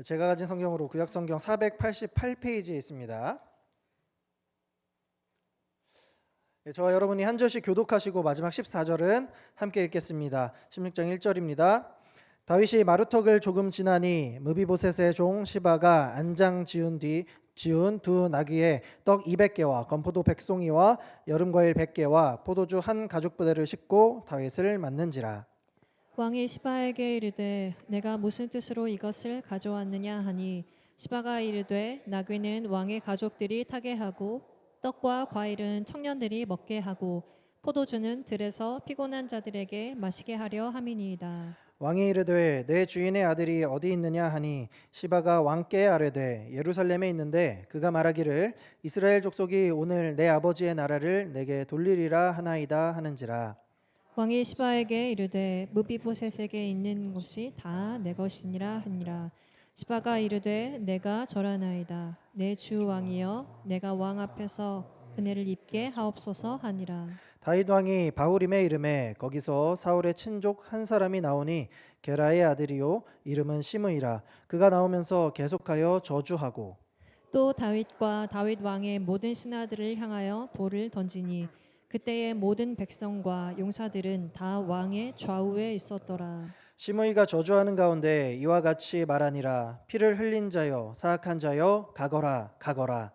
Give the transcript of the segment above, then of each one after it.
제가 가진 성경으로 구약 성경 488페이지에 있습니다. 저와 여러분이 한 절씩 교독하시고 마지막 14절은 함께 읽겠습니다. 16장 1절입니다. 다윗이 마루턱을 조금 지나니 무비보셋의 종 시바가 안장 지은 두 나귀에 떡 200개와 건포도 100송이와 여름과일 100개와 포도주 한 가죽부대를 싣고 다윗을 맞는지라. 왕이 시바에게 이르되 내가 무슨 뜻으로 이것을 가져왔느냐 하니 시바가 이르되 나귀는 왕의 가족들이 타게 하고 떡과 과일은 청년들이 먹게 하고 포도주는 들에서 피곤한 자들에게 마시게 하려 함이니이다. 왕이 이르되 내 주인의 아들이 어디 있느냐 하니 시바가 왕께 아뢰되 예루살렘에 있는데 그가 말하기를 이스라엘 족속이 오늘 내 아버지의 나라를 내게 돌리리라 하나이다 하는지라. 왕이 시바에게 이르되 무비보셋에게 있는 것이 다 내 것이니라 하니라. 시바가 이르되 내가 절하나이다. 내 주 왕이여 내가 왕 앞에서 그네를 입게 하옵소서 하니라. 다윗 왕이 바후림에 이름에 거기서 사울의 친족 한 사람이 나오니 게라의 아들이요 이름은 시므이라. 그가 나오면서 계속하여 저주하고 또 다윗과 다윗 왕의 모든 신하들을 향하여 돌을 던지니 그때의 모든 백성과 용사들은 다 왕의 좌우에 있었더라. 시므이가 저주하는 가운데 이와 같이 말하니라. 피를 흘린 자여 사악한 자여 가거라 가거라.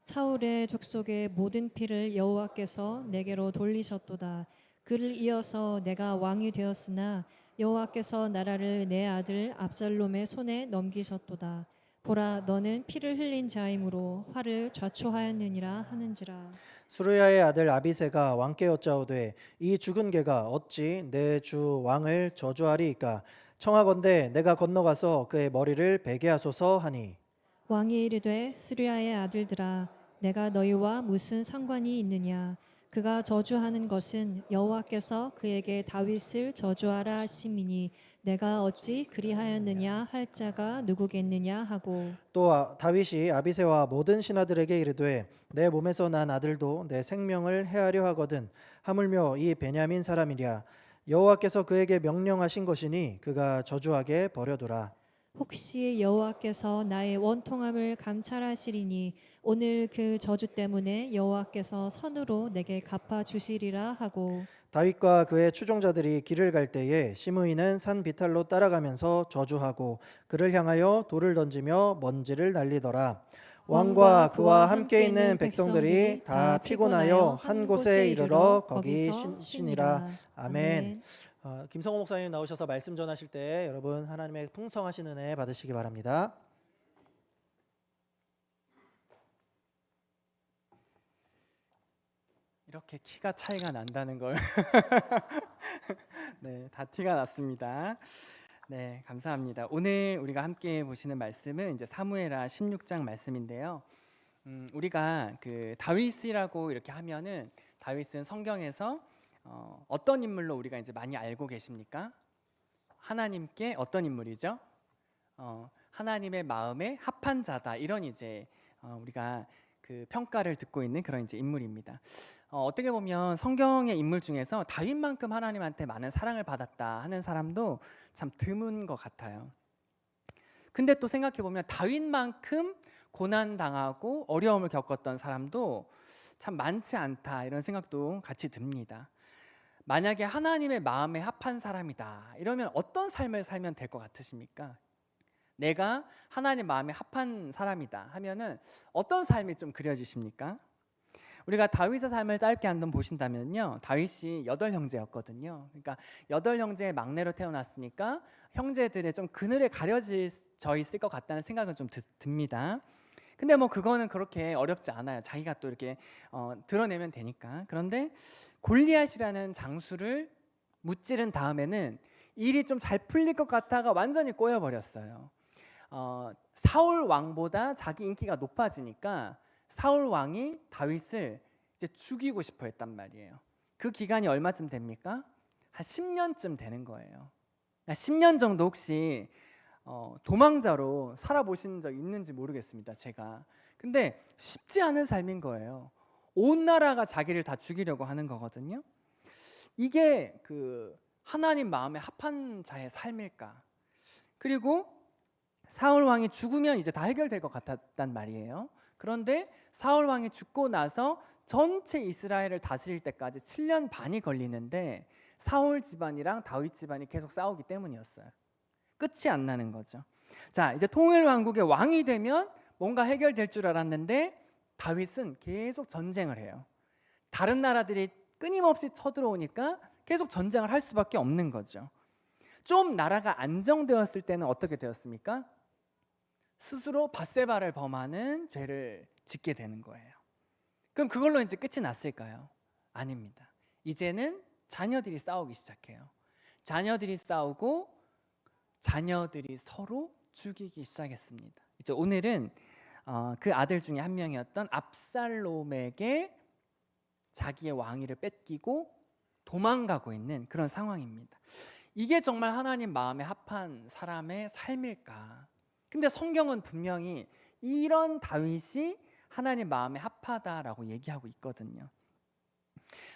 사울의 족속의 모든 피를 여호와께서 내게로 돌리셨도다. 그를 이어서 내가 왕이 되었으나 여호와께서 나라를 내 아들 압살롬의 손에 넘기셨도다. 보라, 너는 피를 흘린 자이므로 화를 좌초하였느니라 하는지라. 수르야의 아들 아비새가 왕께 여짜오되 이 죽은 개가 어찌 내 주 왕을 저주하리이까. 청하건대 내가 건너가서 그의 머리를 베게 하소서 하니 왕이 이르되 스루야의 아들들아 내가 너희와 무슨 상관이 있느냐. 그가 저주하는 것은 여호와께서 그에게 다윗을 저주하라 하심이니 내가 어찌 그리하였느냐 할 자가 누구겠느냐 하고. 또 다윗이 아비새와 모든 신하들에게 이르되 내 몸에서 난 아들도 내 생명을 해하려 하거든 하물며 이 베냐민 사람이랴. 여호와께서 그에게 명령하신 것이니 그가 저주하게 버려두라. 혹시 여호와께서 나의 원통함을 감찰하시리니 오늘 그 저주 때문에 여호와께서 선으로 내게 갚아 주시리라 하고. 다윗과 그의 추종자들이 길을 갈 때에 시므이는 산 비탈로 따라가면서 저주하고 그를 향하여 돌을 던지며 먼지를 날리더라. 왕과 그와 함께 있는 백성들이 다 피곤하여 한 곳에 이르러 거기 쉬니라. 아멘. 김성호 목사님 나오셔서 말씀 전하실 때 여러분 하나님의 풍성하신 은혜 받으시기 바랍니다. 이렇게 키가 차이가 난다는 걸 네, 다 티가 났습니다. 네, 감사합니다. 오늘 우리가 함께 보시는 말씀은 이제 사무엘하 16장 말씀인데요. 우리가 그 다윗이라고 이렇게 하면은 다윗은 성경에서 어떤 인물로 우리가 이제 많이 알고 계십니까? 하나님께 어떤 인물이죠? 하나님의 마음에 합한 자다, 이런 이제 우리가 그 평가를 듣고 있는 그런 이제 인물입니다. 어떻게 보면 성경의 인물 중에서 다윗만큼 하나님한테 많은 사랑을 받았다 하는 사람도 참 드문 것 같아요. 근데 또 생각해 보면 다윗만큼 고난 당하고 어려움을 겪었던 사람도 참 많지 않다, 이런 생각도 같이 듭니다. 만약에 하나님의 마음에 합한 사람이다 이러면 어떤 삶을 살면 될 것 같으십니까? 내가 하나님 마음에 합한 사람이다 하면은 어떤 삶이 좀 그려지십니까? 우리가 다윗의 삶을 짧게 한번 보신다면요, 다윗이 8형제였거든요. 그러니까 8형제의 막내로 태어났으니까 형제들의 좀 그늘에 가려져 있을 것 같다는 생각은 좀 듭니다. 근데 뭐 그거는 그렇게 어렵지 않아요. 자기가 또 이렇게 드러내면 되니까. 그런데 골리앗이라는 장수를 무찌른 다음에는 일이 좀 잘 풀릴 것 같다가 완전히 꼬여버렸어요. 사울 왕보다 자기 인기가 높아지니까 사울 왕이 다윗을 이제 죽이고 싶어 했단 말이에요. 그 기간이 얼마쯤 됩니까? 한 10년쯤 되는 거예요. 10년 정도 혹시 도망자로 살아보신 적 있는지 모르겠습니다, 제가. 근데 쉽지 않은 삶인 거예요. 온 나라가 자기를 다 죽이려고 하는 거거든요. 이게 그 하나님 마음에 합한 자의 삶일까? 그리고 사울 왕이 죽으면 이제 다 해결될 것 같았단 말이에요. 그런데 사울 왕이 죽고 나서 전체 이스라엘을 다스릴 때까지 7년 반이 걸리는데 사울 집안이랑 다윗 집안이 계속 싸우기 때문이었어요. 끝이 안 나는 거죠. 자, 이제 통일 왕국의 왕이 되면 뭔가 해결될 줄 알았는데 다윗은 계속 전쟁을 해요. 다른 나라들이 끊임없이 쳐들어오니까 계속 전쟁을 할 수밖에 없는 거죠. 좀 나라가 안정되었을 때는 어떻게 되었습니까? 스스로 밧세바를 범하는 죄를 짓게 되는 거예요. 그럼 그걸로 이제 끝이 났을까요? 아닙니다. 이제는 자녀들이 싸우기 시작해요. 자녀들이 싸우고 자녀들이 서로 죽이기 시작했습니다. 이제 오늘은 그 아들 중에 한 명이었던 압살롬에게 자기의 왕위를 뺏기고 도망가고 있는 그런 상황입니다. 이게 정말 하나님 마음에 합한 사람의 삶일까? 근데 성경은 분명히 이런 다윗이 하나님 마음에 합하다라고 얘기하고 있거든요.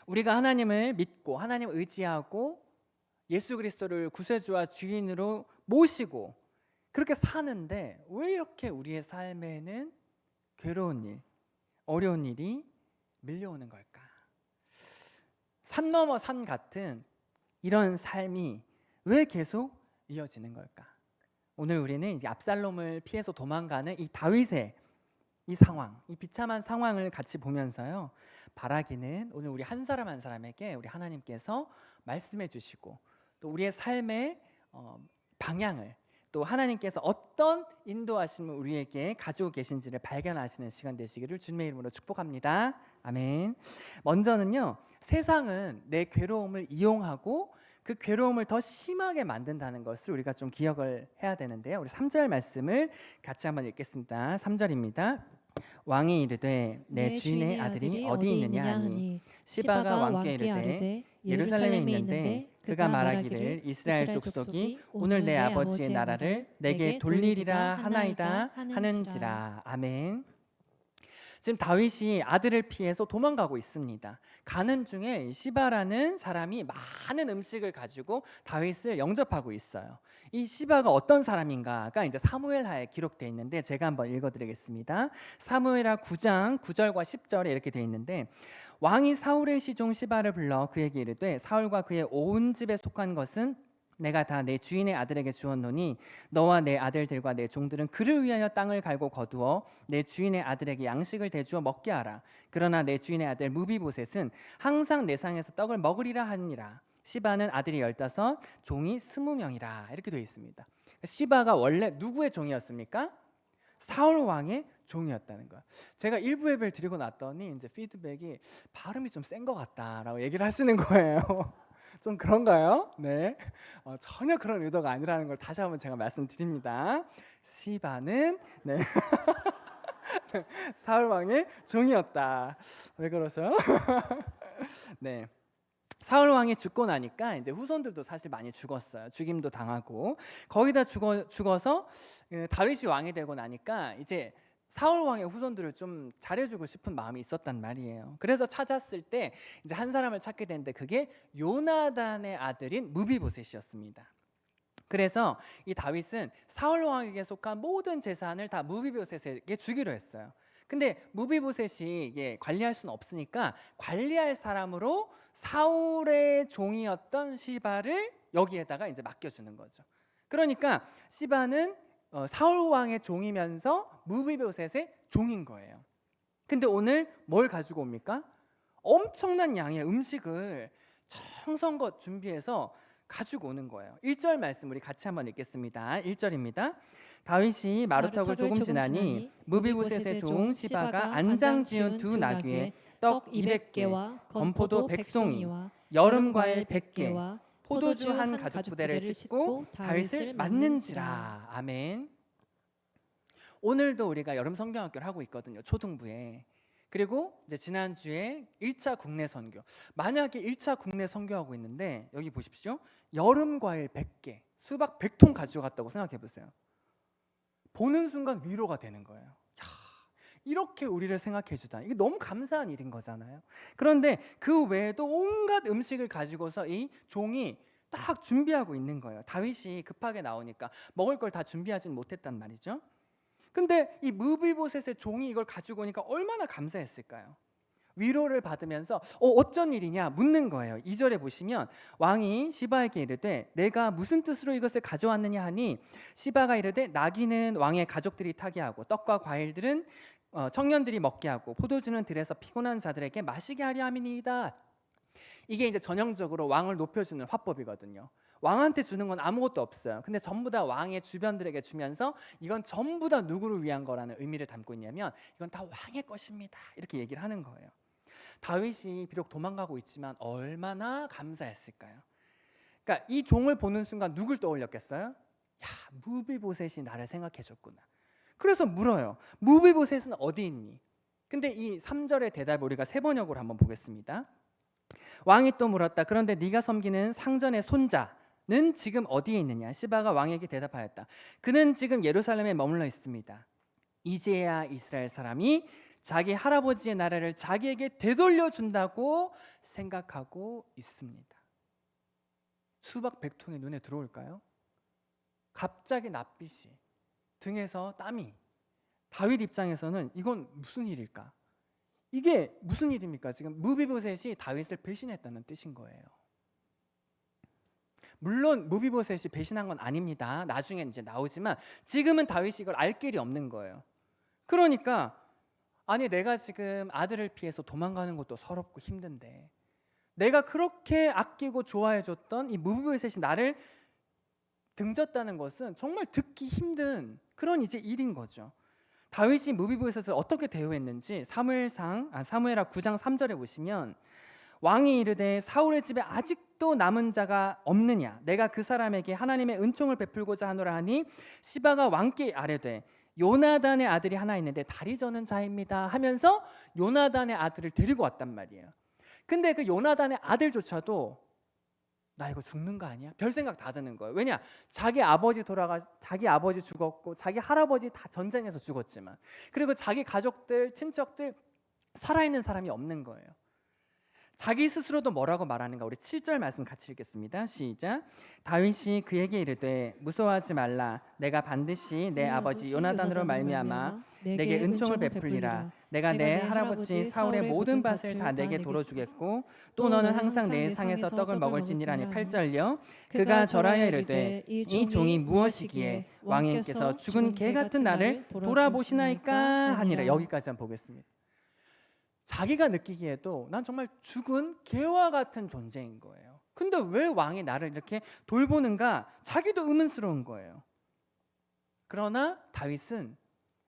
우리가 하나님을 믿고 하나님을 의지하고 예수 그리스도를 구세주와 주인으로 모시고 그렇게 사는데 왜 이렇게 우리의 삶에는 괴로운 일, 어려운 일이 밀려오는 걸까? 산 넘어 산 같은 이런 삶이 왜 계속 이어지는 걸까? 오늘 우리는 이제 압살롬을 피해서 도망가는 이 다윗의 이 상황, 이 비참한 상황을 같이 보면서요, 바라기는 오늘 우리 한 사람 한 사람에게 우리 하나님께서 말씀해 주시고 또 우리의 삶의 방향을 또 하나님께서 어떤 인도하심을 우리에게 가지고 계신지를 발견하시는 시간 되시기를 주님의 이름으로 축복합니다. 아멘. 먼저는요, 세상은 내 괴로움을 이용하고 그 괴로움을 더 심하게 만든다는 것을 우리가 좀 기억을 해야 되는데요. 우리 3절 말씀을 같이 한번 읽겠습니다. 3절입니다. 왕이 이르되 내 주인의 아들이 어디 있느냐 하니 시바가 왕께 이르되 예루살렘에 있는데 그가 말하기를 이스라엘 족속이 오늘 내 아버지의 나라를 내게 돌리리라 하나이다 하는지라. 아멘. 지금 다윗이 아들을 피해서 도망가고 있습니다. 가는 중에 시바라는 사람이 많은 음식을 가지고 다윗을 영접하고 있어요. 이 시바가 어떤 사람인가가 이제 사무엘하에 기록되어 있는데 제가 한번 읽어드리겠습니다. 사무엘하 9장 9절과 10절에 이렇게 되어 있는데, 왕이 사울의 시종 시바를 불러 그에게 이르되 사울과 그의 온 집에 속한 것은 내가 다 내 주인의 아들에게 주었노니 너와 내 아들들과 내 종들은 그를 위하여 땅을 갈고 거두어 내 주인의 아들에게 양식을 대주어 먹게 하라. 그러나 내 주인의 아들 무비보셋은 항상 내 상에서 떡을 먹으리라 하니라. 시바는 아들이 15, 종이 20명이라. 이렇게 되어 있습니다. 시바가 원래 누구의 종이었습니까? 사울 왕의 종이었다는 거야. 제가 일부 예배를 드리고 났더니 이제 피드백이 발음이 좀 센 것 같다라고 얘기를 하시는 거예요. 좀 그런가요? 네, 전혀 그런 의도가 아니라는 걸 다시 한번 제가 말씀드립니다. 시바는 네. 사울 왕의 종이었다. 왜 그러죠? 네. 사울 왕이 죽고 나니까 이제 후손들도 사실 많이 죽었어요. 죽임도 당하고 거의 다 죽어서 다윗이 왕이 되고 나니까 이제 사울 왕의 후손들을 좀 잘해주고 싶은 마음이 있었단 말이에요. 그래서 찾았을 때 이제 한 사람을 찾게 되는데 그게 요나단의 아들인 무비보셋이었습니다. 그래서 이 다윗은 사울 왕에게 속한 모든 재산을 다 무비보셋에게 주기로 했어요. 근데 무비보셋이 이게 관리할 수는 없으니까 관리할 사람으로 사울의 종이었던 시바를 여기에다가 이제 맡겨주는 거죠. 그러니까 시바는 사울 왕의 종이면서 무비보셋의 종인 거예요. 근데 오늘 뭘 가지고 옵니까? 엄청난 양의 음식을 정성껏 준비해서 가지고 오는 거예요. 1절 말씀 우리 같이 한번 읽겠습니다. 1절입니다. 다윗이 마루턱을 조금 지나니 무비보셋의 종 시바가 안장 지은 두 나귀에 떡 200개, 건포도 100송이, 여름 과일 100개, 포도주 한 가죽 부대를 싣고 다윗을 맞는지라. 아멘. 오늘도 우리가 여름 성경학교를 하고 있거든요. 초등부에. 그리고 이제 지난주에 1차 국내 선교. 만약에 1차 국내 선교하고 있는데 여기 보십시오. 여름 과일 100개, 수박 100통 가지고 갔다고 생각해 보세요. 보는 순간 위로가 되는 거예요. 야, 이렇게 우리를 생각해 주다니. 이게 너무 감사한 일인 거잖아요. 그런데 그 외에도 온갖 음식을 가지고서 이 종이 딱 준비하고 있는 거예요. 다윗이 급하게 나오니까 먹을 걸 다 준비하진 못했단 말이죠. 근데 이 무비보셋의 종이 이걸 가지고 오니까 얼마나 감사했을까요? 위로를 받으면서 어쩐 일이냐 묻는 거예요. 2절에 보시면 왕이 시바에게 이르되 내가 무슨 뜻으로 이것을 가져왔느냐 하니 시바가 이르되 나귀는 왕의 가족들이 타게 하고 떡과 과일들은 청년들이 먹게 하고 포도주는 들에서 피곤한 자들에게 마시게 하려 함이니이다. 이게 이제 전형적으로 왕을 높여주는 화법이거든요. 왕한테 주는 건 아무것도 없어요. 근데 전부 다 왕의 주변들에게 주면서 이건 전부 다 누구를 위한 거라는 의미를 담고 있냐면 이건 다 왕의 것입니다. 이렇게 얘기를 하는 거예요. 다윗이 비록 도망가고 있지만 얼마나 감사했을까요? 그러니까 이 종을 보는 순간 누굴 떠올렸겠어요? 야, 무비보셋이 나를 생각해 줬구나. 그래서 물어요. 무비보셋은 어디 있니? 근데 이 3절의 대답을 우리가 세번역으로 한번 보겠습니다. 왕이 또 물었다. 그런데 네가 섬기는 상전의 손자는 지금 어디에 있느냐? 시바가 왕에게 대답하였다. 그는 지금 예루살렘에 머물러 있습니다. 이제야 이스라엘 사람이 자기 할아버지의 나라를 자기에게 되돌려 준다고 생각하고 있습니다. 수박 100통이 눈에 들어올까요? 갑자기 낯빛이, 등에서 땀이. 다윗 입장에서는 이건 무슨 일일까? 이게 무슨 일입니까? 지금 무비보셋이 다윗을 배신했다는 뜻인 거예요. 물론 무비보셋이 배신한 건 아닙니다. 나중에 이제 나오지만 지금은 다윗이 이걸 알 길이 없는 거예요. 그러니까 아니 내가 지금 아들을 피해서 도망가는 것도 서럽고 힘든데 내가 그렇게 아끼고 좋아해줬던 이 무비보셋이 나를 등졌다는 것은 정말 듣기 힘든 그런 이제 일인 거죠. 다윗이 무비보셋을 어떻게 대우했는지 사무엘하 9장 3절에 보시면 왕이 이르되 사울의 집에 아직도 남은 자가 없느냐 내가 그 사람에게 하나님의 은총을 베풀고자 하노라 하니 시바가 왕께 아뢰되 요나단의 아들이 하나 있는데 다리 저는 자입니다 하면서 요나단의 아들을 데리고 왔단 말이에요. 근데 그 요나단의 아들조차도 나 이거 죽는 거 아니야? 별 생각 다 드는 거예요. 왜냐? 자기 아버지 죽었고 자기 할아버지 다 전쟁에서 죽었지만 그리고 자기 가족들, 친척들 살아있는 사람이 없는 거예요. 자기 스스로도 뭐라고 말하는가? 우리 7절 말씀 같이 읽겠습니다. 시작. 다윗이 그에게 이르되 무서워하지 말라. 내가 반드시 내 아버지 요나단으로 말미암아 내게 은총을 베풀리라. 내가 내 할아버지 사울의 모든 밭을 다 내게 돌어주겠고 또 너는 항상 내 상에서 떡을 먹을지니라니. 8절요. 그가 절하여 이르되 이 종이 무엇이기에 왕께서 죽은 개 같은 나를 돌아보시나이까 하니라. 여기까지 한번 보겠습니다. 자기가 느끼기에도 난 정말 죽은 개와 같은 존재인 거예요. 근데 왜 왕이 나를 이렇게 돌보는가? 자기도 의문스러운 거예요. 그러나 다윗은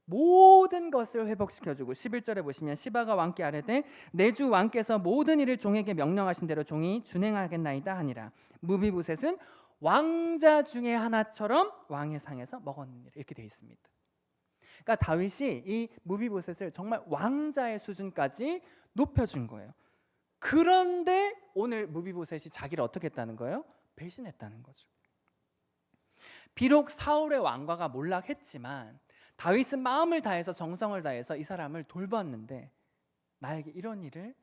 모든 것을 회복시켜주고 11절에 보시면 시바가 왕께 아뢰되 내 주 왕께서 모든 일을 종에게 명령하신 대로 종이 준행하겠나이다 하니라. 무비보셋은 왕자 중에 하나처럼 왕의 상에서 먹었느니라. 이렇게 되어 있습니다. 그러니까 다윗이 이 무비보셋을 정말 왕자의 수준까지 높여준 거예요. 그런데 오늘 무비보셋이 자기를 어떻게 했다는 거예요? 배신했다는 거죠. 비록 사울의 왕과가 몰락했지만 다윗은 마음을 다해서 정성을 다해서 이 사람을 돌봤는데 나에게 이런 일을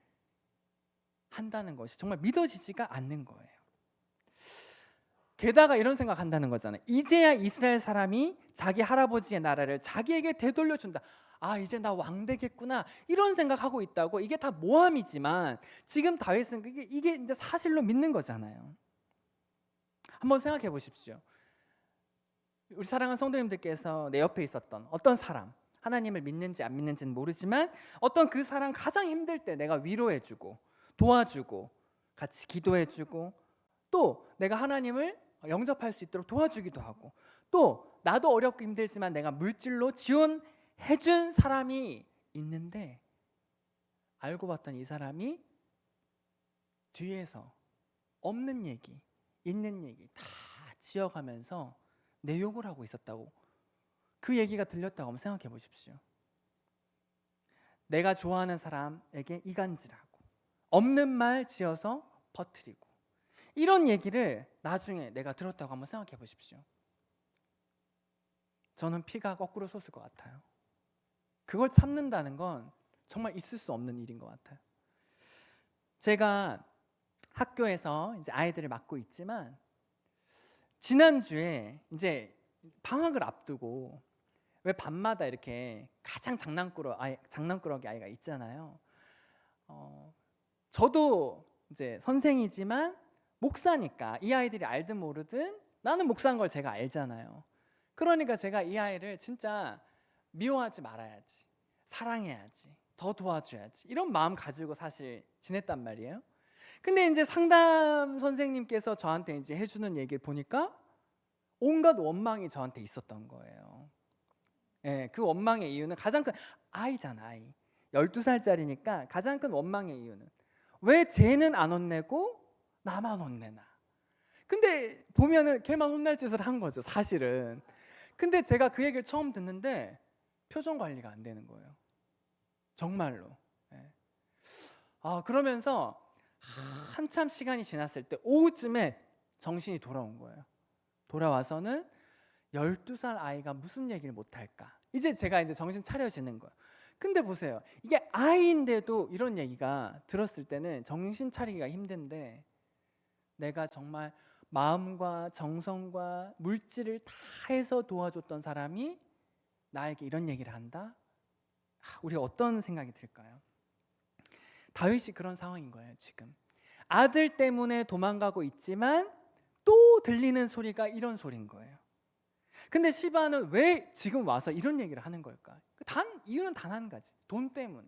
한다는 것이 정말 믿어지지가 않는 거예요. 게다가 이런 생각한다는 거잖아요. 이제야 이스라엘 사람이 자기 할아버지의 나라를 자기에게 되돌려준다. 아, 이제 나 왕 되겠구나. 이런 생각하고 있다고. 이게 다 모함이지만 지금 다윗은 이게 이제 사실로 믿는 거잖아요. 한번 생각해 보십시오. 우리 사랑하는 성도님들께서 내 옆에 있었던 어떤 사람, 하나님을 믿는지 안 믿는지는 모르지만 어떤 그 사람 가장 힘들 때 내가 위로해주고 도와주고 같이 기도해주고 또 내가 하나님을 영접할 수 있도록 도와주기도 하고 또 나도 어렵고 힘들지만 내가 물질로 지원해준 사람이 있는데 알고 봤더니 이 사람이 뒤에서 없는 얘기, 있는 얘기 다 지어가면서 내 욕을 하고 있었다고. 그 얘기가 들렸다고 한번 생각해 보십시오. 내가 좋아하는 사람에게 이간질하고 없는 말 지어서 퍼뜨리고 이런 얘기를 나중에 내가 들었다고 한번 생각해 보십시오. 저는 피가 거꾸로 솟을 것 같아요. 그걸 참는다는 건 정말 있을 수 없는 일인 것 같아요. 제가 학교에서 이제 아이들을 맡고 있지만 지난주에 이제 방학을 앞두고 왜 밤마다 이렇게 가장 장난꾸러기 아이가 있잖아요. 저도 이제 선생이지만 목사니까 이 아이들이 알든 모르든 나는 목사인 걸 제가 알잖아요. 그러니까 제가 이 아이를 진짜 미워하지 말아야지, 사랑해야지, 더 도와줘야지 이런 마음 가지고 사실 지냈단 말이에요. 근데 이제 상담 선생님께서 저한테 이제 해주는 얘기를 보니까 온갖 원망이 저한테 있었던 거예요. 예, 그 원망의 이유는 가장 큰 아이잖아, 아이. 12살짜리니까 가장 큰 원망의 이유는 왜 쟤는 안 혼내고 나만 혼내나. 근데 보면은 걔만 혼날 짓을 한 거죠, 사실은. 근데 제가 그 얘기를 처음 듣는데 표정 관리가 안 되는 거예요. 정말로. 예. 그러면서 한참 시간이 지났을 때 오후쯤에 정신이 돌아온 거예요. 돌아와서는 12살 아이가 무슨 얘기를 못할까. 이제 제가 이제 정신 차려지는 거예요. 근데 보세요. 이게 아이인데도 이런 얘기가 들었을 때는 정신 차리기가 힘든데 내가 정말 마음과 정성과 물질을 다 해서 도와줬던 사람이 나에게 이런 얘기를 한다? 우리가 어떤 생각이 들까요? 다윗이 그런 상황인 거예요, 지금. 아들 때문에 도망가고 있지만 또 들리는 소리가 이런 소리인 거예요. 근데 시바는 왜 지금 와서 이런 얘기를 하는 걸까? 이유는 단 한 가지. 돈 때문에.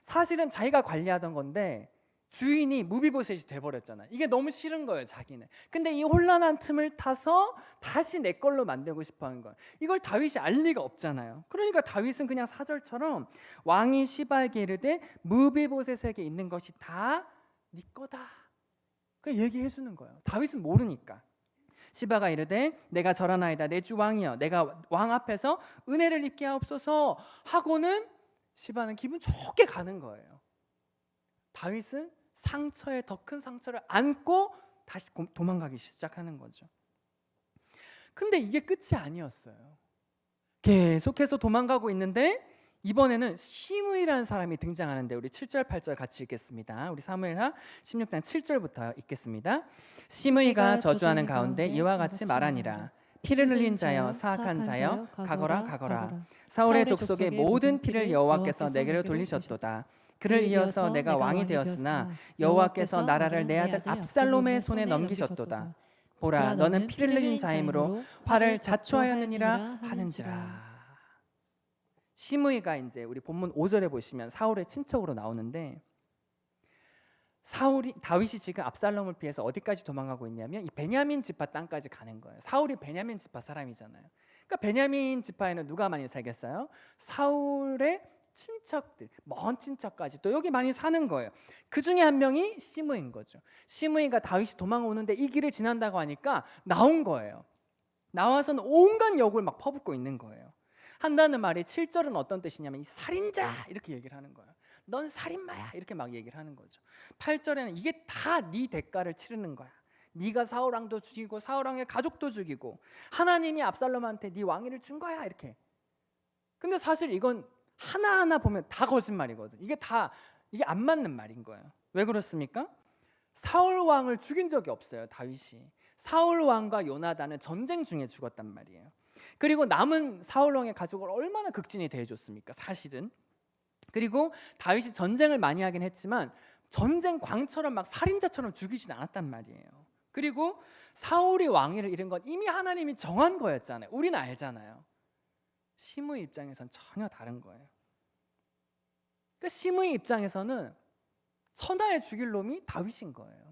사실은 자기가 관리하던 건데 주인이 무비보셋이 돼버렸잖아요. 이게 너무 싫은 거예요, 자기는. 근데 이 혼란한 틈을 타서 다시 내 걸로 만들고 싶어 하는 거예요. 이걸 다윗이 알 리가 없잖아요. 그러니까 다윗은 그냥 사절처럼 왕이 시바에게 이르되 무비보셋에게 있는 것이 다 네 거다. 그냥 얘기해 주는 거예요. 다윗은 모르니까. 시바가 이르되 내가 절하나이다 내 주 왕이여 내가 왕 앞에서 은혜를 입게 하옵소서 하고는 시바는 기분 좋게 가는 거예요. 다윗은 상처에 더 큰 상처를 안고 다시 도망가기 시작하는 거죠. 근데 이게 끝이 아니었어요. 계속해서 도망가고 있는데 이번에는 시므이라는 사람이 등장하는데 우리 7절 8절 같이 읽겠습니다. 우리 사무엘하 16장 7절부터 읽겠습니다. 시므이가 저주하는 가운데 이와 같이 말하니라. 피를 흘린 자여 사악한 자여 가거라 가거라. 사울의 족속의 모든 피를 여호와께서 내게로 돌리셨도다. 그를 이어서 내가 왕이 되었으나 여호와께서 나라를 내 아들 압살롬의 손에 넘기셨도다. 보라 너는 피를 흘린 자이므로 화를 자초하였느니라 하는지라. 시므이가 이제 우리 본문 5절에 보시면 사울의 친척으로 나오는데 다윗이 지금 압살롬을 피해서 어디까지 도망가고 있냐면 이 베냐민 지파 땅까지 가는 거예요. 사울이 베냐민 지파 사람이잖아요. 그러니까 베냐민 지파에는 누가 많이 살겠어요? 사울의 친척들, 먼 친척까지 또 여기 많이 사는 거예요. 그 중에 한 명이 시므이인 거죠. 시므이가 다윗이 도망오는데 이 길을 지난다고 하니까 나온 거예요. 나와서는 온갖 욕을 막 퍼붓고 있는 거예요. 한다는 말이 7절은 어떤 뜻이냐면 이 살인자 이렇게 얘기를 하는 거예요. 넌 살인마야 이렇게 막 얘기를 하는 거죠. 8절에는 이게 다 네 대가를 치르는 거야. 네가 사울왕도 죽이고 사울왕의 가족도 죽이고 하나님이 압살롬한테 네 왕위를 준 거야 이렇게. 근데 사실 이건 하나하나 보면 다 거짓말이거든. 이게 안 맞는 말인 거예요. 왜 그렇습니까? 사울왕을 죽인 적이 없어요, 다윗이. 사울왕과 요나단은 전쟁 중에 죽었단 말이에요. 그리고 남은 사울왕의 가족을 얼마나 극진히 대해줬습니까? 사실은. 그리고 다윗이 전쟁을 많이 하긴 했지만 전쟁 광처럼 막 살인자처럼 죽이진 않았단 말이에요. 그리고 사울이 왕위를 잃은 건 이미 하나님이 정한 거였잖아요. 우리는 알잖아요. 시므이 입장에선 전혀 다른 거예요. 그러니까 시므이 입장에서는 천하에 죽일 놈이 다윗인 거예요.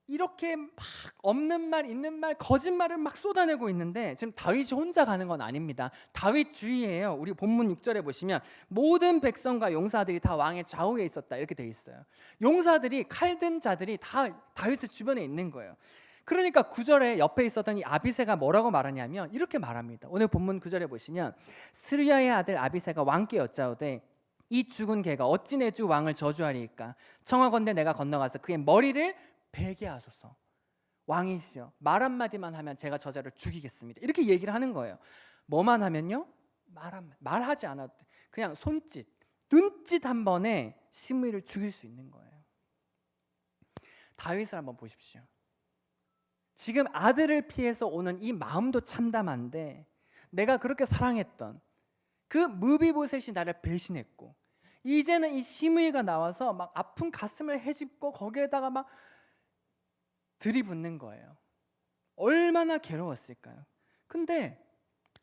이렇게 막 없는 말 있는 말 거짓말을 막 쏟아내고 있는데 지금 다윗이 혼자 가는 건 아닙니다. 다윗 주위에요. 우리 본문 6절에 보시면 모든 백성과 용사들이 다 왕의 좌우에 있었다 이렇게 돼 있어요. 용사들이 칼든 자들이 다 다윗의 주변에 있는 거예요. 그러니까 9절에 옆에 있었던 이 아비새가 뭐라고 말하냐면 이렇게 말합니다. 오늘 본문 9절에 보시면 스루야의 아들 아비새가 왕께 여짜오되 이 죽은 개가 어찌 내 주 왕을 저주하리이까. 청하건대 내가 건너가서 그의 머리를 베게 하소서. 왕이시여 말 한마디만 하면 제가 저자를 죽이겠습니다. 이렇게 얘기를 하는 거예요. 뭐만 하면요? 말하지 않아도 돼. 그냥 손짓, 눈짓 한 번에 시므이를 죽일 수 있는 거예요. 다윗을 한번 보십시오. 지금 아들을 피해서 오는 이 마음도 참담한데 내가 그렇게 사랑했던 그 무비보셋이 나를 배신했고 이제는 이 시므이가 나와서 막 아픈 가슴을 헤집고 거기에다가 막 들이붓는 거예요. 얼마나 괴로웠을까요? 근데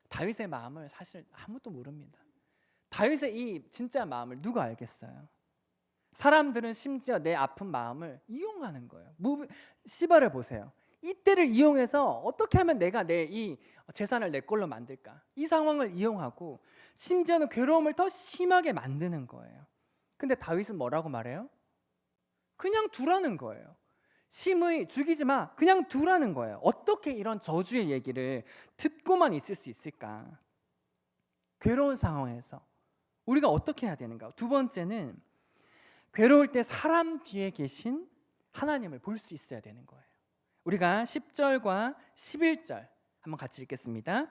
다윗의 마음을 사실 아무도 모릅니다. 다윗의 이 진짜 마음을 누가 알겠어요? 사람들은 심지어 내 아픈 마음을 이용하는 거예요. 시바를 보세요. 이때를 이용해서 어떻게 하면 내가 내 이 재산을 내 걸로 만들까? 이 상황을 이용하고 심지어는 괴로움을 더 심하게 만드는 거예요. 근데 다윗은 뭐라고 말해요? 그냥 두라는 거예요. 심의 죽이지 마. 그냥 두라는 거예요. 어떻게 이런 저주의 얘기를 듣고만 있을 수 있을까? 괴로운 상황에서 우리가 어떻게 해야 되는가? 두 번째는 괴로울 때 사람 뒤에 계신 하나님을 볼 수 있어야 되는 거예요. 우리가 10절과 11절 한번 같이 읽겠습니다.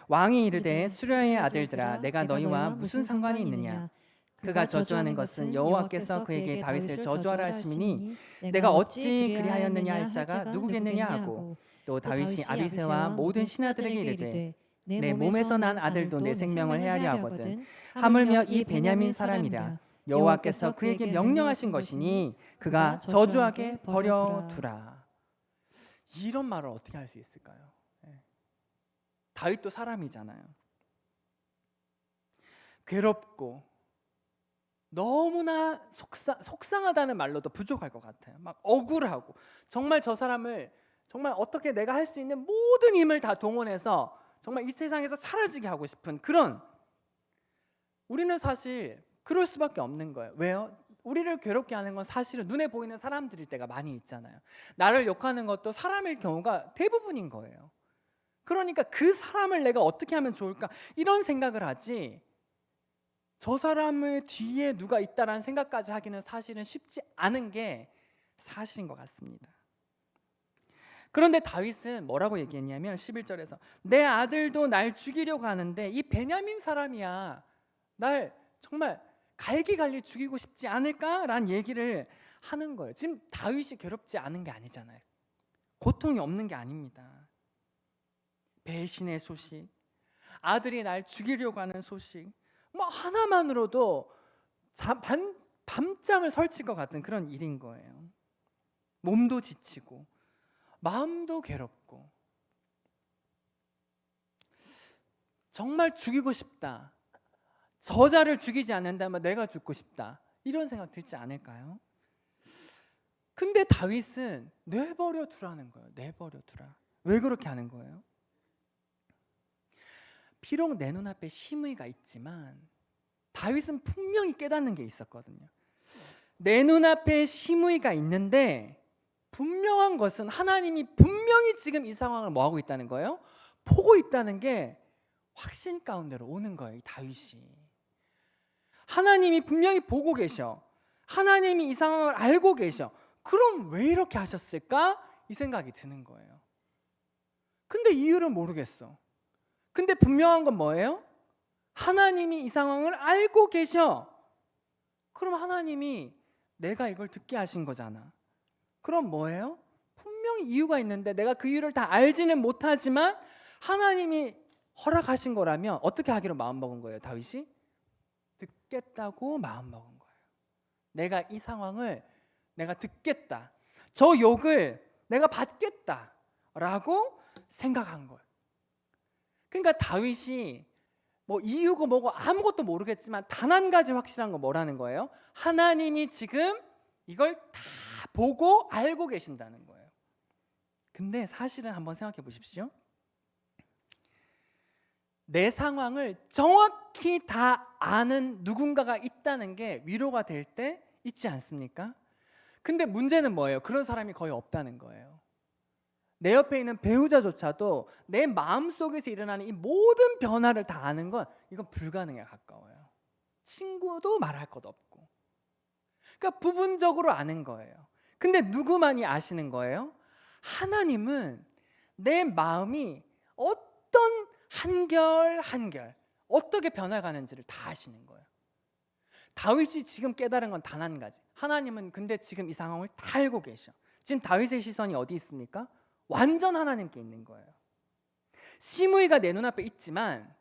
왕이 이르되 수랴의 아들들아 내가 너희와 무슨 상관이 있느냐? 그가 저주하는 것은 여호와께서 그에게 다윗을 저주하라 하심이니 내가 어찌 그리하였느냐 할 자가 누구겠느냐 하고 또 다윗이 아비새와 모든 신하들에게 이르되 내 몸에서 난 아들도 내 생명을 헤아려 하거든 하물며 이 베냐민 사람이라 여호와께서 그에게 명령하신 것이니 그가 저주하게 버려두라. 이런 말을 어떻게 할 수 있을까요? 다윗도 사람이잖아요. 괴롭고 너무나 속상하다는 말로도 부족할 것 같아요. 막 억울하고 정말 저 사람을 정말 어떻게 내가 할 수 있는 모든 힘을 다 동원해서 정말 이 세상에서 사라지게 하고 싶은 그런, 우리는 사실 그럴 수밖에 없는 거예요. 왜요? 우리를 괴롭게 하는 건 사실은 눈에 보이는 사람들일 때가 많이 있잖아요. 나를 욕하는 것도 사람일 경우가 대부분인 거예요. 그러니까 그 사람을 내가 어떻게 하면 좋을까 이런 생각을 하지, 저 사람의 뒤에 누가 있다라는 생각까지 하기는 사실은 쉽지 않은 게 사실인 것 같습니다. 그런데 다윗은 뭐라고 얘기했냐면 11절에서 내 아들도 날 죽이려고 하는데 이 베냐민 사람이야 날 정말 갈기갈리 죽이고 싶지 않을까라는 얘기를 하는 거예요. 지금 다윗이 괴롭지 않은 게 아니잖아요. 고통이 없는 게 아닙니다. 배신의 소식, 아들이 날 죽이려고 하는 소식, 뭐 하나만으로도 밤잠을 설칠 것 같은 그런 일인 거예요. 몸도 지치고 마음도 괴롭고 정말 죽이고 싶다, 저자를 죽이지 않는다면 내가 죽고 싶다, 이런 생각 들지 않을까요? 근데 다윗은 내버려 두라는 거예요. 내버려 두라. 왜 그렇게 하는 거예요? 비록 내 눈앞에 시므이가 있지만 다윗은 분명히 깨닫는 게 있었거든요. 내 눈앞에 시므이가 있는데 분명한 것은 하나님이 분명히 지금 이 상황을 뭐하고 있다는 거예요? 보고 있다는 게 확신 가운데로 오는 거예요. 이 다윗이. 하나님이 분명히 보고 계셔. 하나님이 이 상황을 알고 계셔. 그럼 왜 이렇게 하셨을까? 이 생각이 드는 거예요. 근데 이유를 모르겠어. 근데 분명한 건 뭐예요? 하나님이 이 상황을 알고 계셔. 그럼 하나님이 내가 이걸 듣게 하신 거잖아. 그럼 뭐예요? 분명히 이유가 있는데 내가 그 이유를 다 알지는 못하지만 하나님이 허락하신 거라면 어떻게 하기로 마음먹은 거예요? 다윗이 듣겠다고 마음먹은 거예요. 내가 이 상황을 내가 듣겠다, 저 욕을 내가 받겠다 라고 생각한 거예요. 그러니까 다윗이 뭐 이유고 뭐고 아무것도 모르겠지만 단 한 가지 확실한 건 뭐라는 거예요? 하나님이 지금 이걸 다 보고 알고 계신다는 거예요. 근데 사실은 한번 생각해 보십시오. 내 상황을 정확히 다 아는 누군가가 있다는 게 위로가 될 때 있지 않습니까? 근데 문제는 뭐예요? 그런 사람이 거의 없다는 거예요. 내 옆에 있는 배우자조차도 내 마음속에서 일어나는 이 모든 변화를 다 아는 건 이건 불가능에 가까워요. 친구도 말할 것 없고. 그러니까 부분적으로 아는 거예요. 근데 누구만이 아시는 거예요? 하나님은 내 마음이 어떤 한결 한결 어떻게 변해가는지를 다 아시는 거예요. 다윗이 지금 깨달은 건 단 한 가지. 하나님은 근데 지금 이 상황을 다 알고 계셔. 지금 다윗의 시선이 어디 있습니까? 완전 하나님께 있는 거예요. 시므이가 내 눈앞에 있지만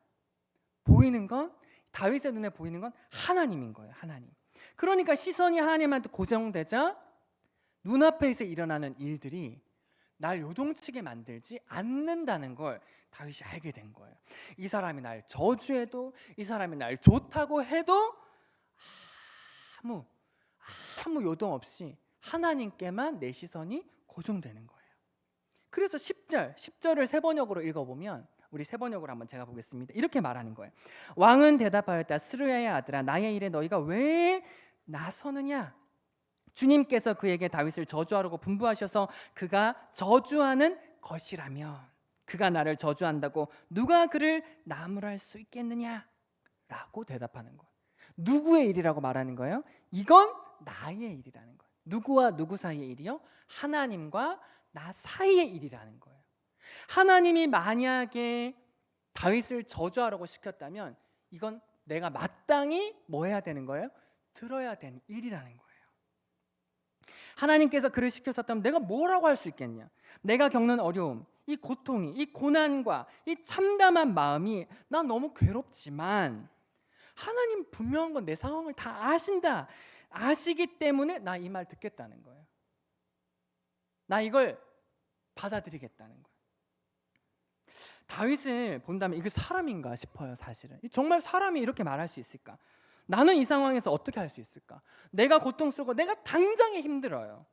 보이는 건, 다윗의 눈에 보이는 건 하나님인 거예요. 하나님. 그러니까 시선이 하나님한테 고정되자 눈앞에서 일어나는 일들이 날 요동치게 만들지 않는다는 걸 다윗이 알게 된 거예요. 이 사람이 날 저주해도, 이 사람이 날 좋다고 해도 아무 요동 없이 하나님께만 내 시선이 고정되는 거예요. 그래서 10절을 세번역으로 읽어보면, 우리 세번역으로 한번 제가 보겠습니다. 이렇게 말하는 거예요. 왕은 대답하였다. 스루야의 아들아, 나의 일에 너희가 왜 나서느냐? 주님께서 그에게 다윗을 저주하라고 분부하셔서 그가 저주하는 것이라면, 그가 나를 저주한다고 누가 그를 나무랄 수 있겠느냐? 라고 대답하는 거예요. 누구의 일이라고 말하는 거예요? 이건 나의 일이라는 거예요. 누구와 누구 사이의 일이요? 하나님과 나 사이의 일이라는 거예요. 하나님이 만약에 다윗을 저주하라고 시켰다면 이건 내가 마땅히 뭐 해야 되는 거예요? 들어야 되는 일이라는 거예요. 하나님께서 그를 시켰었다면 내가 뭐라고 할 수 있겠냐? 내가 겪는 어려움, 이 고통이, 이 고난과 이 참담한 마음이 난 너무 괴롭지만 하나님 분명한 건 내 상황을 다 아신다. 아시기 때문에 나 이 말 듣겠다는 거예요. 나 이걸 받아들이겠다는 거예요. 다윗을 본다면 이게 사람인가 싶어요. 사실은 정말 사람이 이렇게 말할 수 있을까? 나는 이 상황에서 어떻게 할 수 있을까? 내가 고통스럽고 내가 당장에 힘들어요.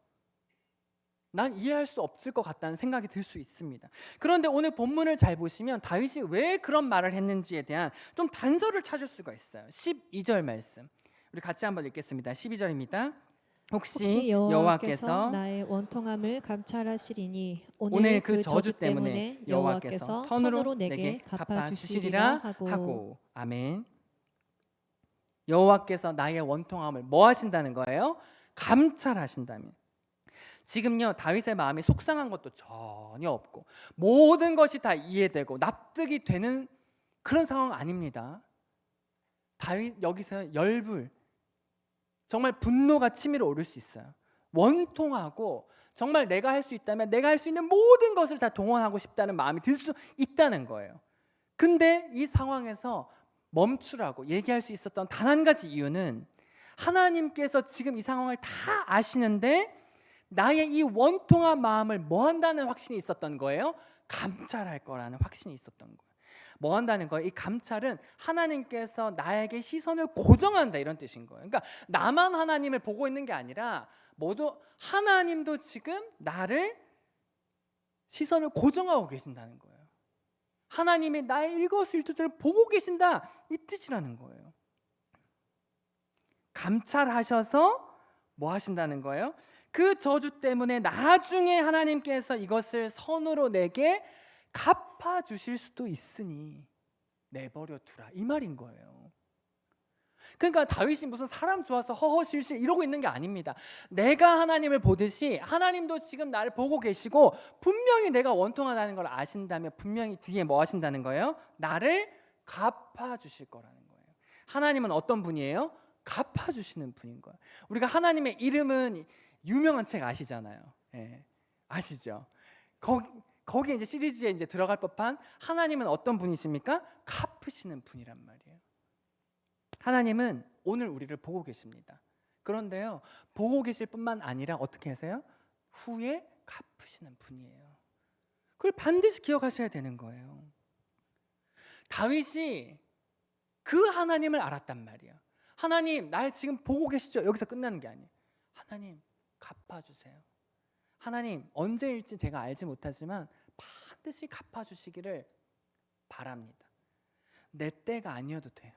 난 이해할 수 없을 것 같다는 생각이 들 수 있습니다. 그런데 오늘 본문을 잘 보시면 다윗이 왜 그런 말을 했는지에 대한 좀 단서를 찾을 수가 있어요. 12절 말씀 우리 같이 한번 읽겠습니다. 12절입니다. 혹시 여호와께서 나의 원통함을 감찰하시리니 오늘 그 저주 때문에 여호와께서 선으로 내게 갚아주시리라 하고. 아멘. 여호와께서 나의 원통함을 뭐 하신다는 거예요? 감찰하신다면. 지금요 다윗의 마음이 속상한 것도 전혀 없고 모든 것이 다 이해되고 납득이 되는 그런 상황 아닙니다. 다윗 여기서 열불, 정말 분노가 치밀어 오를 수 있어요. 원통하고 정말 내가 할 수 있다면 내가 할 수 있는 모든 것을 다 동원하고 싶다는 마음이 들 수 있다는 거예요. 근데 이 상황에서 멈추라고 얘기할 수 있었던 단 한 가지 이유는 하나님께서 지금 이 상황을 다 아시는데 나의 이 원통한 마음을 뭐 한다는 확신이 있었던 거예요? 감찰할 거라는 확신이 있었던 거예요. 뭐 한다는 거예요? 이 감찰은 하나님께서 나에게 시선을 고정한다 이런 뜻인 거예요. 그러니까 나만 하나님을 보고 있는 게 아니라 모두 하나님도 지금 나를 시선을 고정하고 계신다는 거예요. 하나님이 나의 일거수일투족을 보고 계신다 이 뜻이라는 거예요. 감찰하셔서 뭐 하신다는 거예요? 그 저주 때문에 나중에 하나님께서 이것을 선으로 내게 갚아주실 수도 있으니 내버려 두라 이 말인 거예요. 그러니까 다윗이 무슨 사람 좋아서 허허실실 이러고 있는 게 아닙니다. 내가 하나님을 보듯이 하나님도 지금 나를 보고 계시고 분명히 내가 원통하다는 걸 아신다면 분명히 뒤에 뭐 하신다는 거예요? 나를 갚아주실 거라는 거예요. 하나님은 어떤 분이에요? 갚아주시는 분인 거예요. 우리가 하나님의 이름은 유명한 책 아시잖아요. 예, 아시죠? 거기 이제 시리즈에 이제 들어갈 법한 하나님은 어떤 분이십니까? 갚으시는 분이란 말이에요. 하나님은 오늘 우리를 보고 계십니다. 그런데요, 보고 계실 뿐만 아니라 어떻게 하세요? 후에 갚으시는 분이에요. 그걸 반드시 기억하셔야 되는 거예요. 다윗이 그 하나님을 알았단 말이에요. 하나님, 날 지금 보고 계시죠? 여기서 끝나는 게 아니에요. 하나님, 갚아주세요. 하나님, 언제일지 제가 알지 못하지만 반드시 갚아주시기를 바랍니다. 내 때가 아니어도 돼요.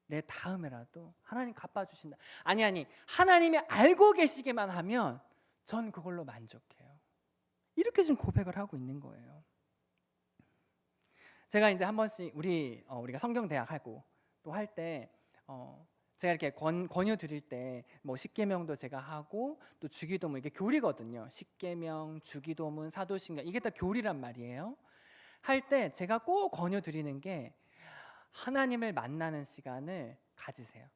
내 다음에라도 하나님 갚아주신다. 아니 하나님이 알고 계시기만 하면 전 그걸로 만족해요. 이렇게 지금 고백을 하고 있는 거예요. 제가 이제 한 번씩 우리가 성경대학 하고 또 할 때 제가 이렇게 권유 드릴 때 뭐 십계명도 제가 하고 또 주기도문 이게 교리거든요. 십계명, 주기도문, 사도신경 이게 다 교리란 말이에요. 할 때 제가 꼭 권유 드리는 게 하나님을 만나는 시간을 가지세요.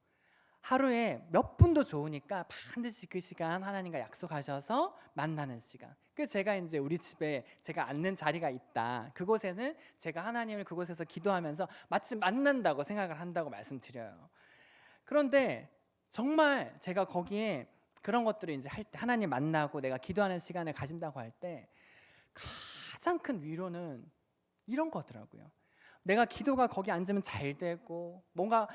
하루에 몇 분도 좋으니까 반드시 그 시간 하나님과 약속하셔서 만나는 시간. 그래서 제가 이제 우리 집에 제가 앉는 자리가 있다. 그곳에는 제가 하나님을 그곳에서 기도하면서 마치 만난다고 생각을 한다고 말씀드려요. 그런데 정말 제가 거기에 그런 것들을 이제 할 때, 하나님 만나고 내가 기도하는 시간을 가진다고 할 때 가장 큰 위로는 이런 거더라고요. 내가 기도가 거기 앉으면 잘 되고 뭔가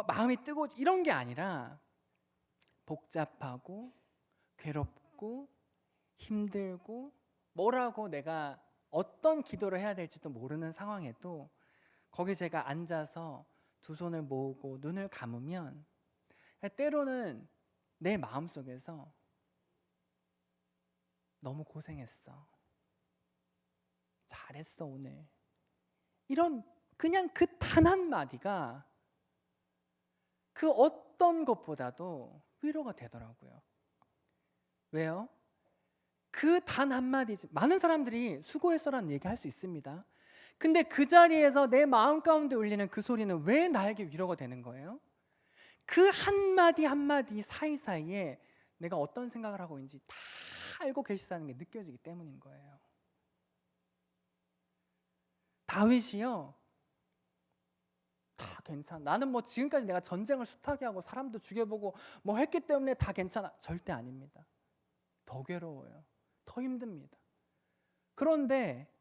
마음이 뜨거워지고 이런 게 아니라 복잡하고 괴롭고 힘들고 뭐라고 내가 어떤 기도를 해야 될지도 모르는 상황에도 거기 제가 앉아서 두 손을 모으고 눈을 감으면 때로는 내 마음속에서 너무 고생했어, 잘했어 오늘, 이런 그냥 그 단 한마디가 그 어떤 것보다도 위로가 되더라고요. 왜요? 그 단 한마디지. 많은 사람들이 수고했어라는 얘기 할 수 있습니다. 근데 그 자리에서 내 마음 가운데 울리는 그 소리는 왜 나에게 위로가 되는 거예요? 그 한마디 한마디 사이사이에 내가 어떤 생각을 하고 있는지 다 알고 계시다는 게 느껴지기 때문인 거예요. 다윗이요, 다 괜찮아, 나는 뭐 지금까지 내가 전쟁을 숱하게 하고 사람도 죽여보고 뭐 했기 때문에 다 괜찮아. 절대 아닙니다. 더 괴로워요. 더 힘듭니다. 그런데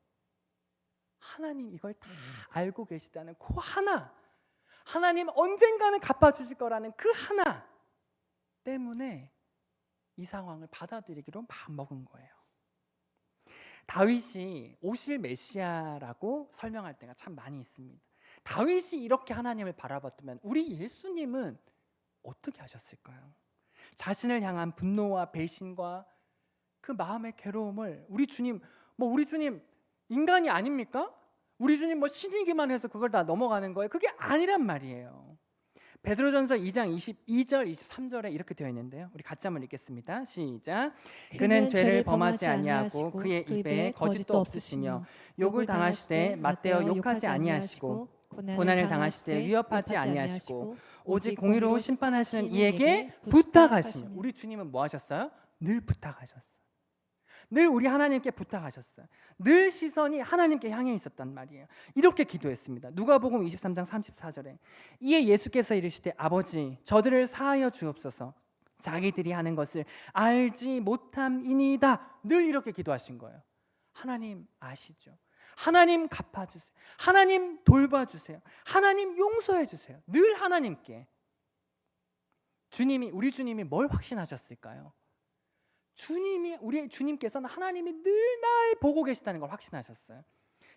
하나님 이걸 다 알고 계시다는 그 하나, 하나님 언젠가는 갚아주실 거라는 그 하나 때문에 이 상황을 받아들이기로 마음먹은 거예요. 다윗이 오실 메시아라고 설명할 때가 참 많이 있습니다. 다윗이 이렇게 하나님을 바라봤다면 우리 예수님은 어떻게 하셨을까요? 자신을 향한 분노와 배신과 그 마음의 괴로움을 우리 주님 인간이 아닙니까? 우리 주님 신이기만 해서 그걸 다 넘어가는 거예요? 그게 아니란 말이에요. 베드로전서 2장 22절 23절에 이렇게 되어 있는데요. 우리 같이 한번 읽겠습니다. 시작. 그는 죄를 범하지 아니하고 그의 입에 거짓도 없으시며 욕을 당하시되 맞대어 욕하지 아니하시고 고난을 당하시되 위협하지 아니하시고 오직 공의로 심판하시는 이에게 부탁하시며. 우리 주님은 뭐 하셨어요? 늘 부탁하셨어요. 늘 우리 하나님께 부탁하셨어요. 늘 시선이 하나님께 향해 있었단 말이에요. 이렇게 기도했습니다. 누가복음 23장 34절에 이에 예수께서 이르시되 아버지 저들을 사하여 주옵소서 자기들이 하는 것을 알지 못함이니이다. 늘 이렇게 기도하신 거예요. 하나님 아시죠? 하나님 갚아주세요. 하나님 돌봐주세요. 하나님 용서해주세요. 늘 하나님께. 우리 주님이 뭘 확신하셨을까요? 우리 주님께서는 하나님이 늘 날 보고 계시다는 걸 확신하셨어요.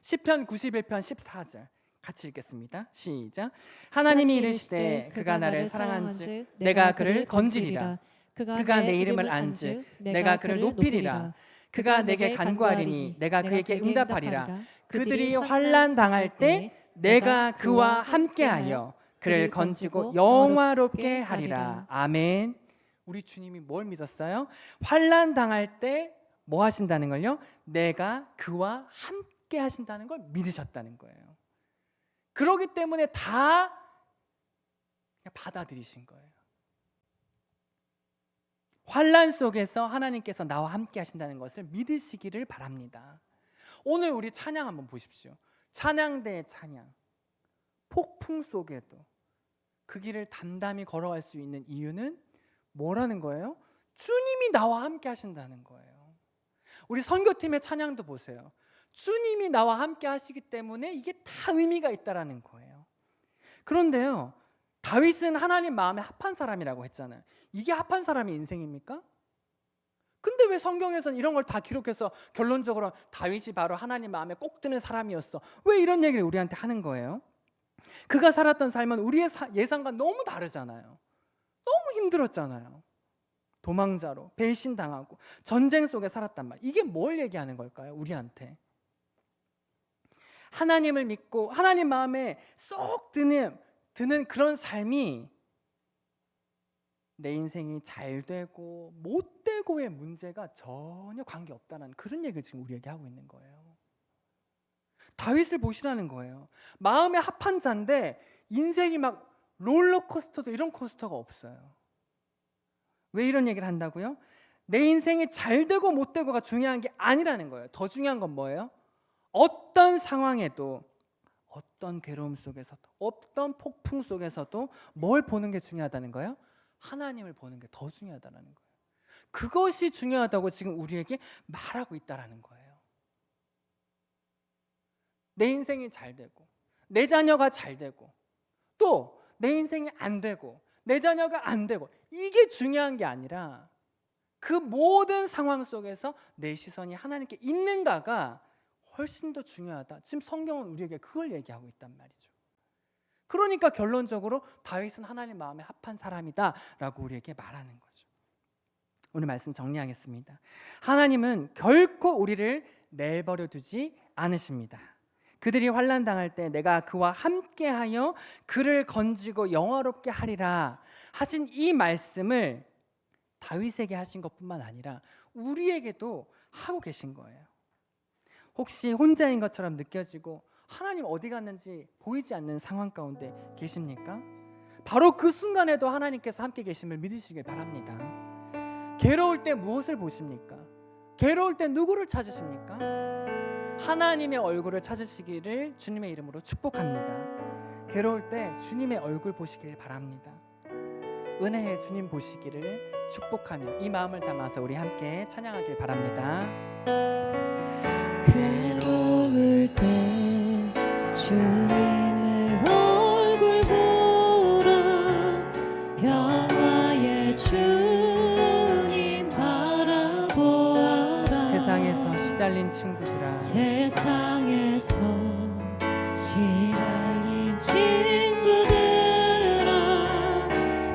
시편 91편 14절 같이 읽겠습니다. 시작. 하나님이 이르시되 그가 나를 사랑한즉 내가 그를 건지리라. 그가 내 이름을 안즉 내가 그를 높이리라. 그가 내게 간구하리니 내가 그에게 응답하리라. 그들이 환난 당할 때 내가 그와 함께하여 그를 건지고 영화롭게 하리라. 아멘. 우리 주님이 뭘 믿었어요? 환난 당할 때 뭐 하신다는 걸요? 내가 그와 함께 하신다는 걸 믿으셨다는 거예요. 그러기 때문에 다 그냥 받아들이신 거예요. 환난 속에서 하나님께서 나와 함께 하신다는 것을 믿으시기를 바랍니다. 오늘 우리 찬양 한번 보십시오. 찬양대의 찬양. 폭풍 속에도 그 길을 담담히 걸어갈 수 있는 이유는 뭐라는 거예요? 주님이 나와 함께 하신다는 거예요. 우리 선교팀의 찬양도 보세요. 주님이 나와 함께 하시기 때문에 이게 다 의미가 있다라는 거예요. 그런데요, 다윗은 하나님 마음에 합한 사람이라고 했잖아요. 이게 합한 사람의 인생입니까? 근데 왜 성경에서는 이런 걸 다 기록해서 결론적으로 다윗이 바로 하나님 마음에 꼭 드는 사람이었어, 왜 이런 얘기를 우리한테 하는 거예요? 그가 살았던 삶은 우리의 예상과 너무 다르잖아요. 너무 힘들었잖아요. 도망자로 배신당하고 전쟁 속에 살았단 말. 이게 뭘 얘기하는 걸까요? 우리한테 하나님을 믿고 하나님 마음에 쏙 드는 그런 삶이 내 인생이 잘 되고 못 되고의 문제가 전혀 관계없다는 그런 얘기를 지금 우리에게 하고 있는 거예요. 다윗을 보시라는 거예요. 마음에 합한 자인데 인생이 막 롤러코스터도 이런 코스터가 없어요. 왜 이런 얘기를 한다고요? 내 인생이 잘 되고 못 되고가 중요한 게 아니라는 거예요. 더 중요한 건 뭐예요? 어떤 상황에도, 어떤 괴로움 속에서도, 어떤 폭풍 속에서도 뭘 보는 게 중요하다는 거예요? 하나님을 보는 게 더 중요하다는 거예요. 그것이 중요하다고 지금 우리에게 말하고 있다는 거예요. 내 인생이 잘 되고 내 자녀가 잘 되고 또 내 인생이 안 되고 내 자녀가 안 되고 이게 중요한 게 아니라 그 모든 상황 속에서 내 시선이 하나님께 있는가가 훨씬 더 중요하다. 지금 성경은 우리에게 그걸 얘기하고 있단 말이죠. 그러니까 결론적으로 다윗은 하나님 마음에 합한 사람이다 라고 우리에게 말하는 거죠. 오늘 말씀 정리하겠습니다. 하나님은 결코 우리를 내버려 두지 않으십니다. 그들이 환난 당할 때 내가 그와 함께하여 그를 건지고 영화롭게 하리라 하신 이 말씀을 다윗에게 하신 것뿐만 아니라 우리에게도 하고 계신 거예요. 혹시 혼자인 것처럼 느껴지고 하나님 어디 갔는지 보이지 않는 상황 가운데 계십니까? 바로 그 순간에도 하나님께서 함께 계심을 믿으시길 바랍니다. 괴로울 때 무엇을 보십니까? 괴로울 때 누구를 찾으십니까? 하나님의 얼굴을 찾으시기를 주님의 이름으로 축복합니다. 괴로울 때 주님의 얼굴 보시길 바랍니다. 은혜의 주님 보시기를 축복하며 이 마음을 담아서 우리 함께 찬양하길 바랍니다. 괴로울 때 주님의 얼굴 보라 평화의 주님 바라보아라 세상에서 시달린 친구들아 세상에서 시달린 친구들아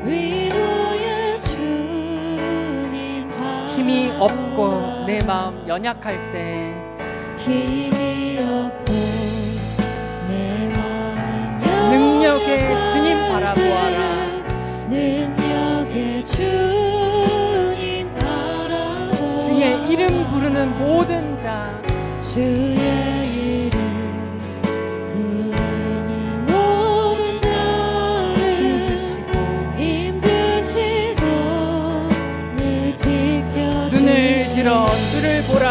위로의 주님 힘이 없고 내 마음 연약할 때 힘이 없고 내 마음 능력의 주님 바라보아라. 능력의 주님 바라보아라 주의 이름 부르는 모든 자 주의 이름 부르는 모든 자를 힘 주시고 늘 지켜주시고 눈을 들어 주를 보라.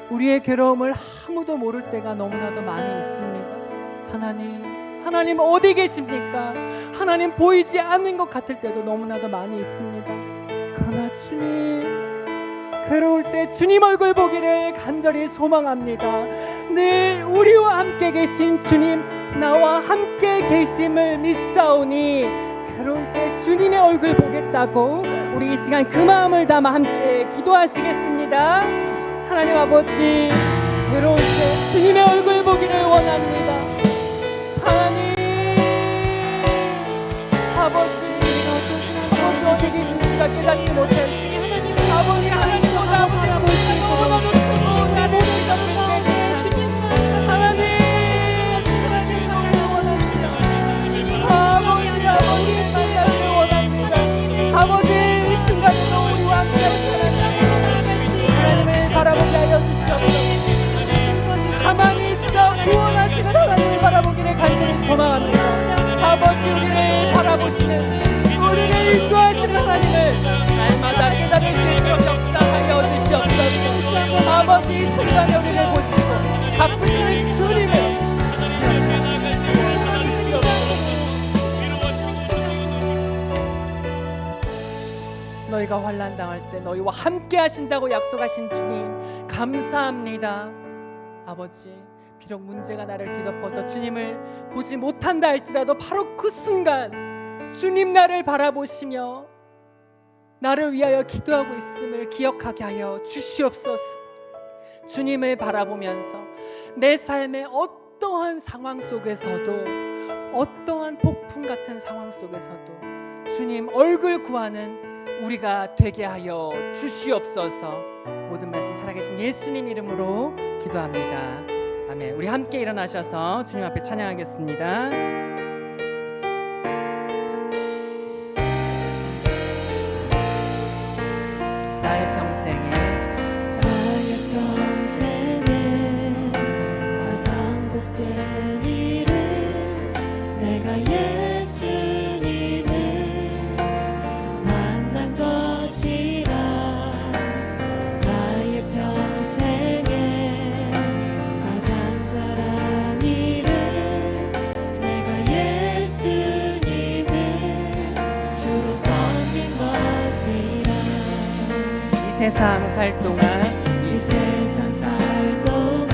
우리의 괴로움을 아무도 모를 때가 너무나도 많이 있습니다. 하나님 어디 계십니까? 하나님 보이지 않는 것 같을 때도 너무나도 많이 있습니다. 그러나 주님 괴로울 때 주님 얼굴 보기를 간절히 소망합니다. 늘 우리와 함께 계신 주님, 나와 함께 계심을 믿사오니 괴로울 때 주님의 얼굴 보겠다고 우리 이 시간 그 마음을 담아 함께 기도하시겠습니다. 하나님 아버지, 괴로울 때 주님의 얼굴 보기를 원합니다. 하나님 아버지, 어떻게 계신지가 깨닫지 못할 아버지, 하나님보다 아버지가 너무나도 크고 나를 믿었는데 하나님 아버지 만나기를 원합니다. 아버지, 이 순간에도 우리와 함께 하나님을 바라보게 하여 주시옵소서. 가만히 있어 구원하시는 하나님을 바라보기를 간절히 소망합니다. 아버지, 우리를 바라보시는, 우리를 인도하시는 하나님을 날마다 깨달을 수 있도록 역사하여 주시옵소서. 아버지, 이 순간에 우리를 보시고 갚으시는 주님을 너희가 환난 당할 때 너희와 함께 하신다고 약속하신 주님, 감사합니다. 아버지, 비록 문제가 나를 뒤덮어서 주님을 보지 못한다 할지라도 바로 그 순간 주님 나를 바라보시며 나를 위하여 기도하고 있음을 기억하게 하여 주시옵소서. 주님을 바라보면서 내 삶의 어떠한 상황 속에서도, 어떠한 폭풍 같은 상황 속에서도 주님 얼굴 구하는 우리가 되게 하여 주시옵소서. 모든 말씀 살아계신 예수님 이름으로 기도합니다. 아멘. 우리 함께 일어나셔서 주님 앞에 찬양하겠습니다. 나의 평생에 가장 복된 일은 내가 예수님을 만난 것이라. 나의 평생에 가장 잘한 일은 내가 예수님을 주로 섬긴 것이라. 이 세상 살 동안 이 세상 살 동안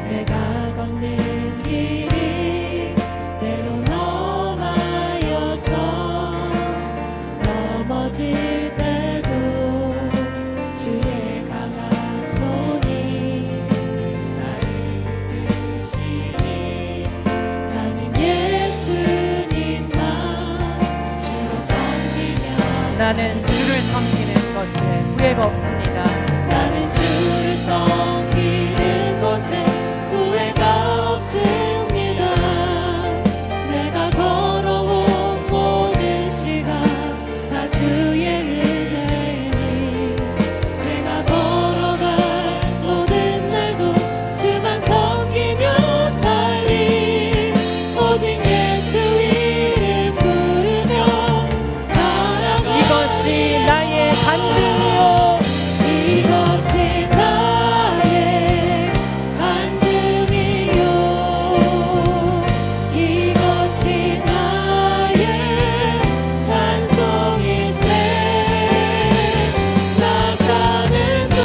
내가 걷는 길이 때론 험하여서 넘어질 때도 주의 강한 손이 나를 이끄시니 나는 예수님만 주로 섬기며 나는 주를 섬기는 것에 후회가 없습니다. 나는 주를 섬기는 것에 후회가 없습니다. 내가 걸어온 모든 시간 다 주의 은혜니 내가 걸어갈 모든 날도 주만 섬기며 살리. 오직 예수 이름 부르며 살아가. 이것이 나의 간증이요, 이것이 나의 간증이요. 이것이 나의 찬송일세. 나 사는 동안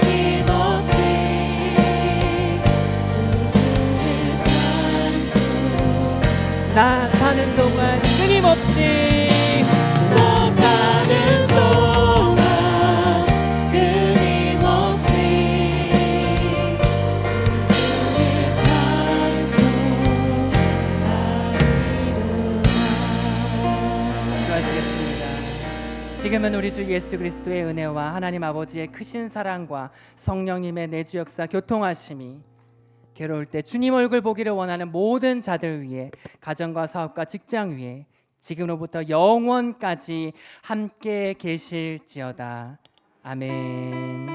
끊임없이 나 사는 동안 끊임없이 나 사는 동안 끊임없이 주의 찬송하리로다. 기도하시겠습니다. 지금은 우리 주 예수 그리스도의 은혜와 하나님 아버지의 크신 사랑과 성령님의 내주 역사 교통하심이 괴로울 때 주님 얼굴 보기를 원하는 모든 자들 위해, 가정과 사업과 직장 위에 지금으로부터 영원까지 함께 계실지어다. 아멘.